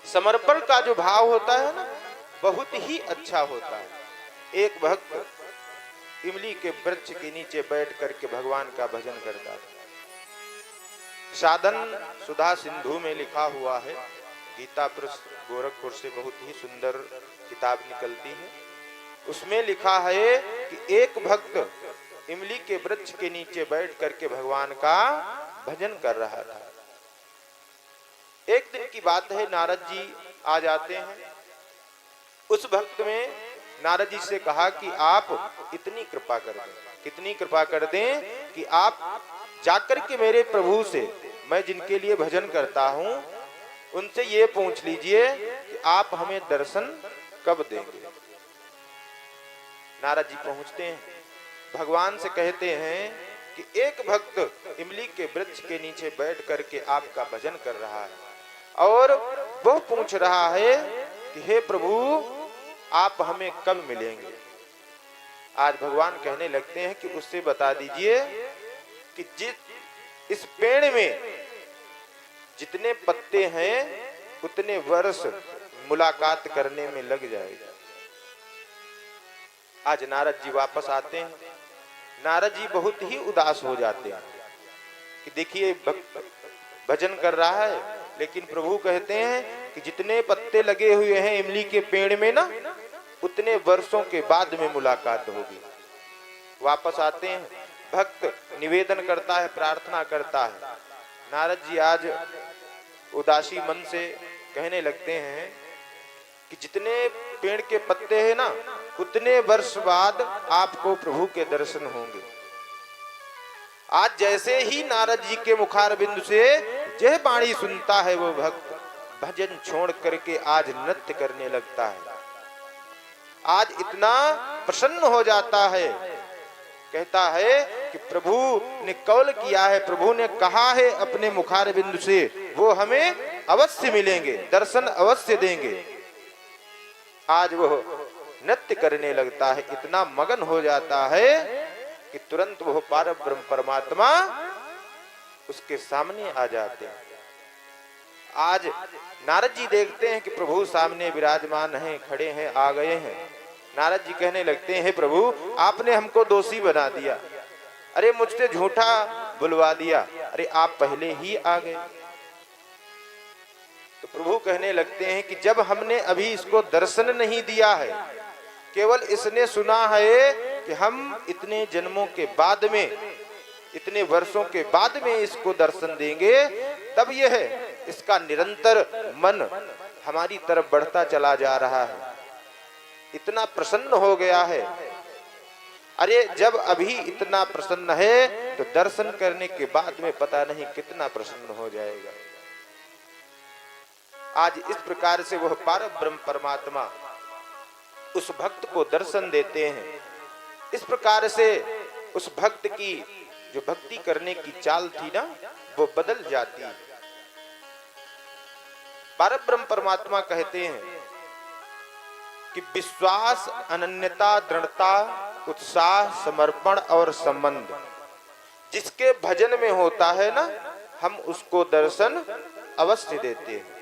समर्पण का जो भाव होता है ना, बहुत ही अच्छा होता है। एक भक्त इमली के वृक्ष के नीचे बैठ करके भगवान का भजन करता था। साधन सुधा सिंधु में लिखा हुआ है, गीता प्रेस गोरखपुर से बहुत ही सुंदर किताब निकलती है। उसमें लिखा है कि एक भक्त इमली के वृक्ष के नीचे बैठ करके भगवान का भजन कर रहा था। एक दिन की बात है, नारद जी आ जाते हैं। उस भक्त में नारद जी से कहा कि आप इतनी कृपा कर दें, कितनी कृपा कर दें कि आप जाकर के मेरे प्रभु से, मैं जिनके लिए भजन करता हूं, उनसे ये पूछ लीजिए कि आप हमें दर्शन कब देंगे। नारद जी पहुंचते हैं, भगवान से कहते हैं कि एक भक्त इमली के वृक्ष के नीचे बैठ करके आपका भजन कर रहा है और वह पूछ रहा है कि हे प्रभु, आप हमें कब मिलेंगे। आज भगवान कहने लगते हैं कि उससे बता दीजिए कि इस पेड़ में जितने पत्ते हैं उतने वर्ष मुलाकात करने में लग जाएगा। आज नारद जी वापस आते हैं। नारद जी बहुत ही उदास हो जाते हैं कि देखिए भक्त भजन कर रहा है, लेकिन प्रभु कहते हैं कि जितने पत्ते लगे हुए हैं इमली के पेड़ में ना, उतने वर्षों के बाद में मुलाकात होगी। वापस आते हैं, भक्त निवेदन करता है, प्रार्थना करता है। नारद जी आज उदासी मन से कहने लगते हैं कि जितने पेड़ के पत्ते हैं ना, उतने वर्ष बाद आपको प्रभु के दर्शन होंगे। आज जैसे ही नारद जी के मुखारबिंद से यह वाणी सुनता है, वो भक्त भजन छोड़ करके आज नृत्य करने लगता है। आज इतना प्रसन्न हो जाता है, कहता है कि प्रभु ने कौल किया है, प्रभु ने कहा है अपने मुखारबिंद से, वो हमें अवश्य मिलेंगे, दर्शन अवश्य देंगे। आज वो नृत्य करने लगता है, इतना मगन हो जाता है कि तुरंत वो पारब्रह्म परमात्मा उसके सामने आ जाते हैं। आज नारद जी देखते हैं कि प्रभु सामने विराजमान हैं, खड़े हैं, आ गए हैं। नारद जी कहने लगते हैं, प्रभु आपने हमको दोषी बना दिया, अरे मुझसे झूठा बुलवा दिया, अरे आप पहले ही आ गए। तो प्रभु कहने लगते हैं कि जब हमने अभी इसको दर्शन नहीं दिया है, केवल इसने सुना है कि हम इतने जन्मों के बाद में, इतने वर्षों के बाद में इसको दर्शन देंगे, तब यह इसका निरंतर मन हमारी तरफ बढ़ता चला जा रहा है, इतना प्रसन्न हो गया है। अरे जब अभी इतना प्रसन्न है तो दर्शन करने के बाद में पता नहीं कितना प्रसन्न हो जाएगा। आज इस प्रकार से वह पारब्रह्म परमात्मा उस भक्त को दर्शन देते हैं। इस प्रकार से उस भक्त की जो भक्ति करने की चाल थी ना, वो बदल जाती है। पारब्रह्म परमात्मा कहते हैं कि विश्वास, अनन्यता, दृढ़ता, उत्साह, समर्पण और संबंध जिसके भजन में होता है ना, हम उसको दर्शन अवश्य देते हैं।